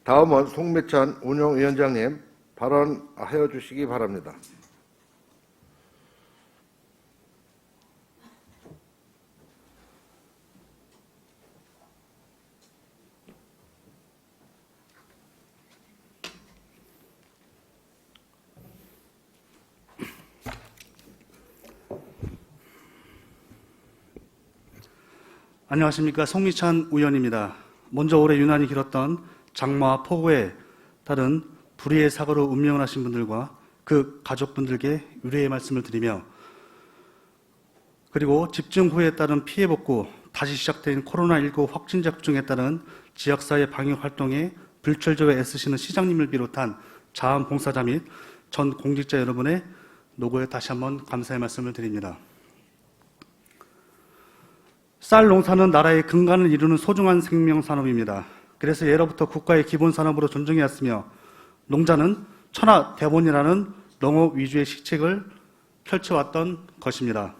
다음은 송미찬 운영위원장님 발언하여 주시기 바랍니다. 안녕하십니까. 송미찬 의원입니다. 먼저 올해 유난히 길었던 장마와 폭우에 따른 불의의 사고로 운명을 하신 분들과 그 가족분들께 위로의 말씀을 드리며, 그리고 집중 후에 따른 피해 복구, 다시 시작된 코로나19 확진자 확중에 따른 지역사회 방역 활동에 불철저에 애쓰시는 시장님을 비롯한 자원봉사자 및 전 공직자 여러분의 노고에 다시 한번 감사의 말씀을 드립니다. 쌀 농사는 나라의 근간을 이루는 소중한 생명산업입니다. 그래서 예로부터 국가의 기본산업으로 존중해왔으며, 농자는 천하대본이라는 농업 위주의 시책을 펼쳐왔던 것입니다.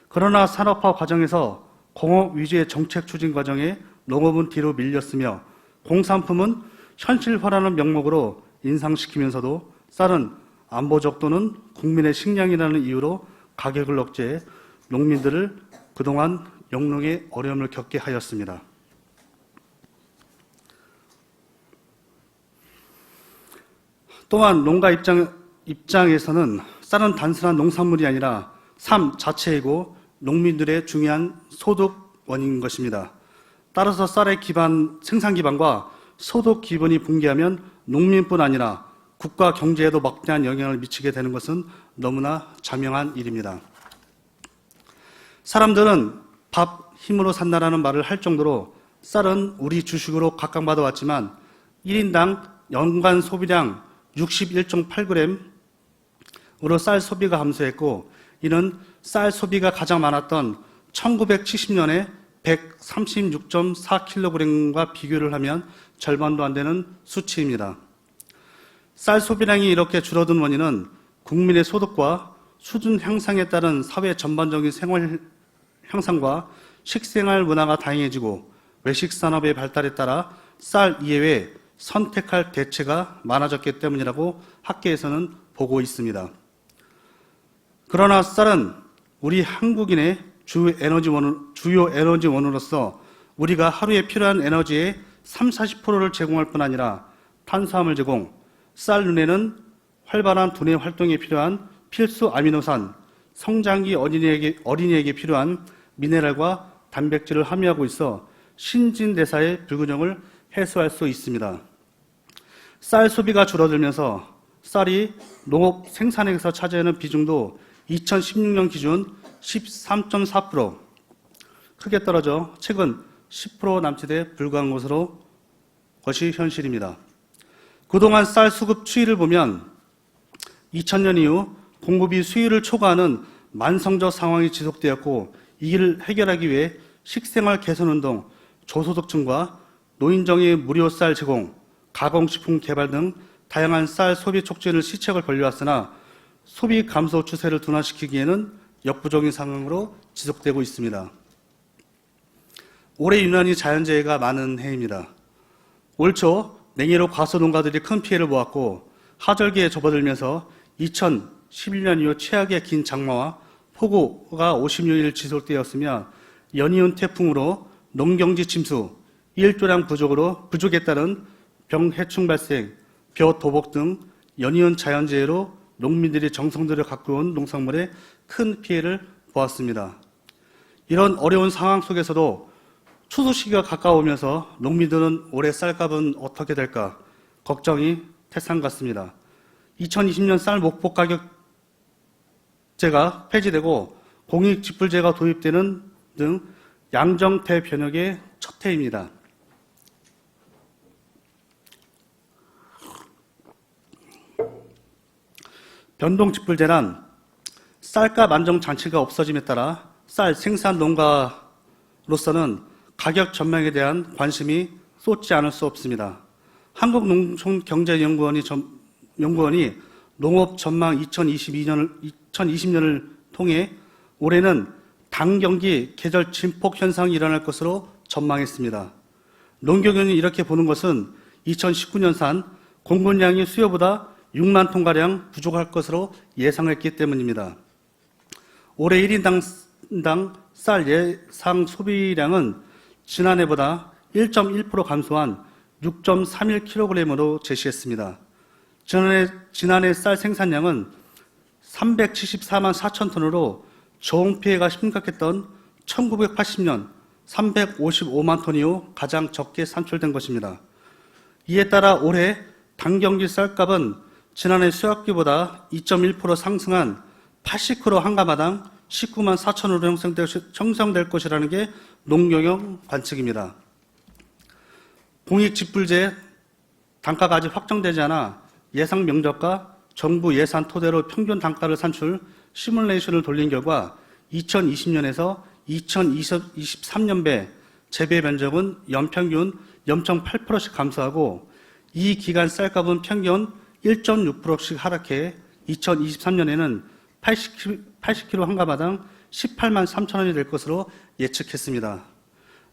그러나 산업화 과정에서 공업 위주의 정책 추진 과정에 농업은 뒤로 밀렸으며, 공산품은 현실화라는 명목으로 인상시키면서도 쌀은 안보적 또는 국민의 식량이라는 이유로 가격을 억제해 농민들을 그동안 영농의 어려움을 겪게 하였습니다. 또한 농가 입장에서는 쌀은 단순한 농산물이 아니라 삶 자체이고 농민들의 중요한 소득 원인인 것입니다. 따라서 쌀의 생산 기반과 소득 기반이 붕괴하면 농민뿐 아니라 국가 경제에도 막대한 영향을 미치게 되는 것은 너무나 자명한 일입니다. 사람들은 밥 힘으로 산다라는 말을 할 정도로 쌀은 우리 주식으로 각광받아 왔지만 1인당 연간 소비량 61.8g으로 쌀 소비가 감소했고, 이는 쌀 소비가 가장 많았던 1970년에 136.4kg과 비교를 하면 절반도 안 되는 수치입니다. 쌀 소비량이 이렇게 줄어든 원인은 국민의 소득과 수준 향상에 따른 사회 전반적인 생활 향상과 식생활 문화가 다양해지고 외식 산업의 발달에 따라 쌀 이외에 선택할 대체가 많아졌기 때문이라고 학계에서는 보고 있습니다. 그러나 쌀은 우리 한국인의 주요 에너지원으로서 우리가 하루에 필요한 에너지의 30-40%를 제공할 뿐 아니라 탄수화물 제공, 쌀 눈에는 활발한 두뇌 활동에 필요한 필수 아미노산, 성장기 어린이에게 필요한 미네랄과 단백질을 함유하고 있어 신진대사의 불균형을 해소할 수 있습니다. 쌀 소비가 줄어들면서 쌀이 농업 생산액에서 차지하는 비중도 2016년 기준 13.4%, 크게 떨어져 최근 10% 남짓에 불과한 것이 현실입니다. 그동안 쌀 수급 추이를 보면 2000년 이후 공급이 수요를 초과하는 만성적 상황이 지속되었고, 이를 해결하기 위해 식생활 개선운동, 저소득층과 노인정의 무료 쌀 제공, 가공식품 개발 등 다양한 쌀 소비 촉진을 시책을 벌려왔으나 소비 감소 추세를 둔화시키기에는 역부족인 상황으로 지속되고 있습니다. 올해 유난히 자연재해가 많은 해입니다. 올 초 냉해로 과수 농가들이 큰 피해를 보았고, 하절기에 접어들면서 2011년 이후 최악의 긴 장마와 폭우가 56일 지속되었으며, 연이은 태풍으로 농경지 침수, 일조량 부족에 따른 병해충 발생, 벼 도복 등 연이은 자연재해로 농민들이 정성들여 가꾸어온 농산물에 큰 피해를 보았습니다. 이런 어려운 상황 속에서도 추수 시기가 가까우면서 농민들은 올해 쌀값은 어떻게 될까 걱정이 태산 같습니다. 2020년 쌀 목포 가격제가 폐지되고 공익지불제가 도입되는 등 양정태 변혁의 첫 해입니다. 변동지불제란 쌀값 안정 장치가 없어짐에 따라 쌀 생산 농가로서는 가격 전망에 대한 관심이 쏟지 않을 수 없습니다. 한국농촌경제연구원이 농업 전망 2020년을 통해 올해는 단경기 계절 진폭 현상이 일어날 것으로 전망했습니다. 농경연이 이렇게 보는 것은 2019년산 공급량이 수요보다 6만 톤가량 부족할 것으로 예상했기 때문입니다. 올해 1인당 쌀 예상 소비량은 지난해보다 1.1% 감소한 6.31kg으로 제시했습니다. 지난해 쌀 생산량은 374만 4천 톤으로 저온 피해가 심각했던 1980년 355만 톤 이후 가장 적게 산출된 것입니다. 이에 따라 올해 단경기 쌀값은 지난해 수확기보다 2.1% 상승한 80kg 한 가마당 19만 4천으로 형성될 것이라는 게 농경영 관측입니다. 공익직불제 단가가 아직 확정되지 않아 예상 명적과 정부 예산 토대로 평균 단가를 산출 시뮬레이션을 돌린 결과 2020년에서 2023년배 재배 면적은 연평균 0.8%씩 감소하고 이 기간 쌀값은 평균 1.6%씩 하락해 2023년에는 80kg 한 가마당 18만 3천 원이 될 것으로 예측했습니다.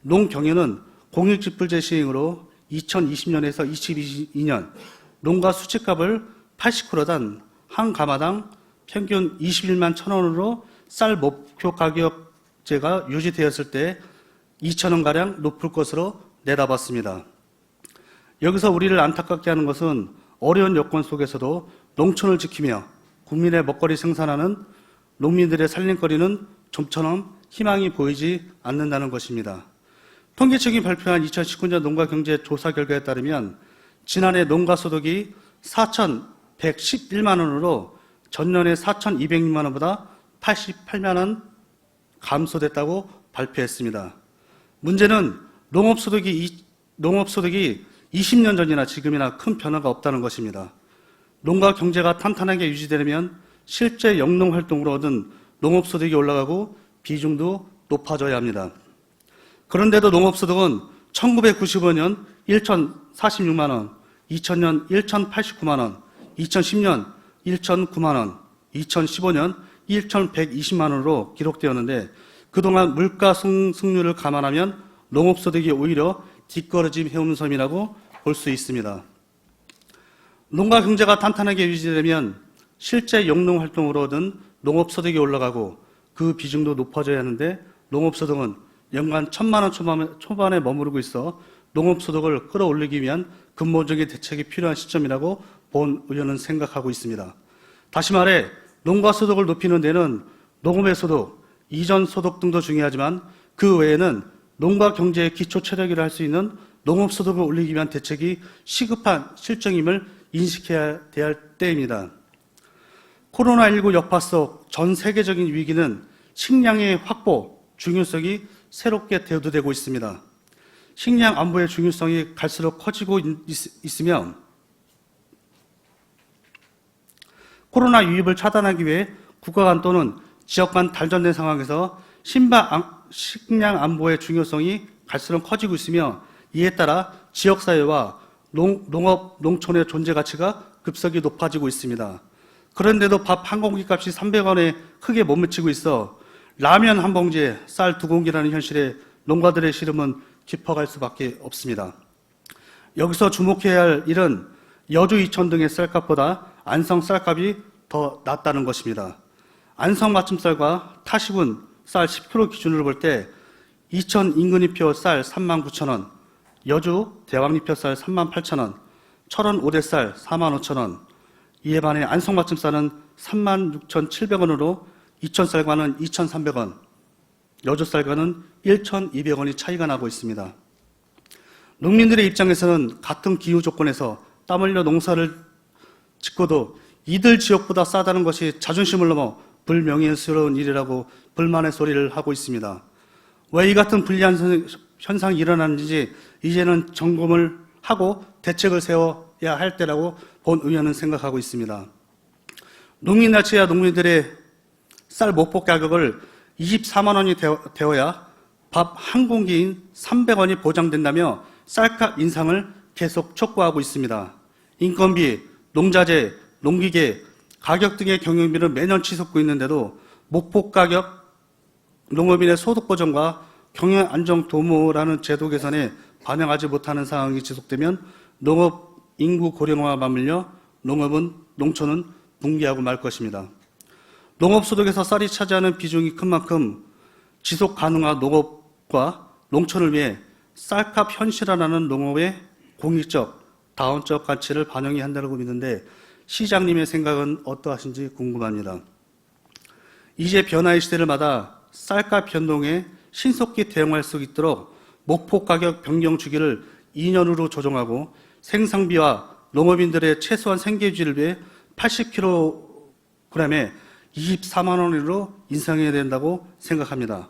농경연은 공익직불제 시행으로 2020년에서 2022년 농가 수치값을 80kg당 한 가마당 평균 21만 1천 원으로 쌀 목표 가격제가 유지되었을 때 2천 원가량 높을 것으로 내다봤습니다. 여기서 우리를 안타깝게 하는 것은 어려운 여건 속에서도 농촌을 지키며 국민의 먹거리 생산하는 농민들의 살림거리는 좀처럼 희망이 보이지 않는다는 것입니다. 통계청이 발표한 2019년 농가경제 조사 결과에 따르면 지난해 농가소득이 4,111만 원으로 전년의 4,206만 원보다 88만 원 감소됐다고 발표했습니다. 문제는 농업소득이 20년 전이나 지금이나 큰 변화가 없다는 것입니다. 농가 경제가 탄탄하게 유지되려면 실제 영농활동으로 얻은 농업소득이 올라가고 비중도 높아져야 합니다. 그런데도 농업소득은 1995년 1,046만 원, 2000년 1,089만 원, 2010년 1,009만 원, 2015년 1,120만 원으로 기록되었는데 그동안 물가 승률을 감안하면 농업소득이 오히려 뒷걸음질 해오는 섬이라고 볼 수 있습니다. 농가 경제가 탄탄하게 유지되면 실제 영농활동으로 얻은 농업소득이 올라가고 그 비중도 높아져야 하는데 농업소득은 연간 1,000만 원 초반에 머무르고 있어 농업소득을 끌어올리기 위한 근본적인 대책이 필요한 시점이라고 본 의원은 생각하고 있습니다. 다시 말해 농가소득을 높이는 데는 농업의 소득, 이전 소득 등도 중요하지만 그 외에는 농가 경제의 기초 체력이라 할 수 있는 농업소득을 올리기 위한 대책이 시급한 실정임을 인식해야 할 때입니다. 코로나19 여파 속 전 세계적인 위기는 식량의 확보, 중요성이 새롭게 대두되고 있습니다. 식량 안보의 중요성이 갈수록 커지고 있으며 코로나 유입을 차단하기 위해 국가 간 또는 지역 간 단절된 상황에서 식량 안보의 중요성이 갈수록 커지고 있으며 이에 따라 지역사회와 농업, 농촌의 존재 가치가 급속히 높아지고 있습니다. 그런데도 밥 한 공기 값이 300원에 크게 못 미치고 있어 라면 한 봉지에 쌀 2공기라는 현실에 농가들의 시름은 깊어갈 수밖에 없습니다. 여기서 주목해야 할 일은 여주, 이천 등의 쌀값보다 안성 쌀값이 더 낮다는 것입니다. 안성 맞춤쌀과 타시군 쌀 10kg 기준으로 볼 때 이천 인근이표 쌀 39,000원, 여주 대왕리표 쌀 38,000원, 철원 오대쌀 45,000원, 이에 반해 안성 맞춤쌀은 36,700원으로 이천쌀과는 2,300원, 여주쌀과는 1,200원이 차이가 나고 있습니다. 농민들의 입장에서는 같은 기후 조건에서 땀 흘려 농사를 짓고도 이들 지역보다 싸다는 것이 자존심을 넘어 불명예스러운 일이라고 불만의 소리를 하고 있습니다. 왜 이 같은 불리한 현상이 일어나는지 이제는 점검을 하고 대책을 세워야 할 때라고 본 의원은 생각하고 있습니다. 농민날치와 농민들의 쌀 목표 가격을 24만 원이 되어야 밥 한 공기인 300원이 보장된다며 쌀값 인상을 계속 촉구하고 있습니다. 인건비, 농자재, 농기계, 가격 등의 경영비는 매년 치솟고 있는데도 목표 가격, 농업인의 소득 보전과 경영 안정 도모라는 제도 개선에 반영하지 못하는 상황이 지속되면 농업 인구 고령화와 맞물려 농촌은 붕괴하고 말 것입니다. 농업 소득에서 쌀이 차지하는 비중이 큰 만큼 지속 가능한 농업과 농촌을 위해 쌀값 현실화라는 농업의 공익적, 다원적 가치를 반영해야 한다고 믿는데 시장님의 생각은 어떠하신지 궁금합니다. 이제 변화의 시대를 맞아 쌀값 변동에 신속히 대응할 수 있도록 목표 가격 변경 주기를 2년으로 조정하고 생산비와 농업인들의 최소한 생계유지를 위해 80kg에 24만 원으로 인상해야 된다고 생각합니다.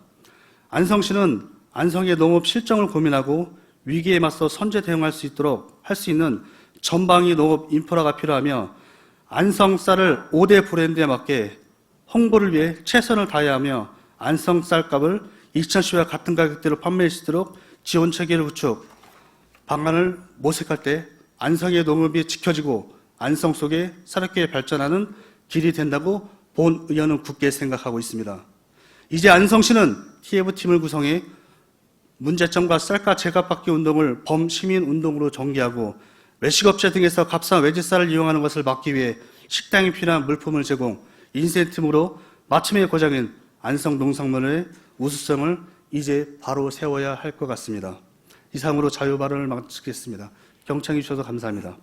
안성시는 안성의 농업 실정을 고민하고 위기에 맞서 선제 대응할 수 있도록 할 수 있는 전방위 농업 인프라가 필요하며 안성 쌀을 5대 브랜드에 맞게 홍보를 위해 최선을 다해야 하며 안성 쌀값을 이천시와 같은 가격대로 판매할 수 있도록 지원 체계를 구축, 방안을 모색할 때 안성의 농업이 지켜지고 안성 속에 새롭게 발전하는 길이 된다고 본 의원은 굳게 생각하고 있습니다. 이제 안성시는 TF팀을 구성해 문제점과 쌀가 제값받기 운동을 범시민 운동으로 전개하고 외식업체 등에서 값싼 외제쌀을 이용하는 것을 막기 위해 식당에 필요한 물품을 제공, 인센티브로 맞춤의 고장인 안성 농산물의 우수성을 이제 바로 세워야 할 것 같습니다. 이상으로 자유 발언을 마치겠습니다. 경청해 주셔서 감사합니다.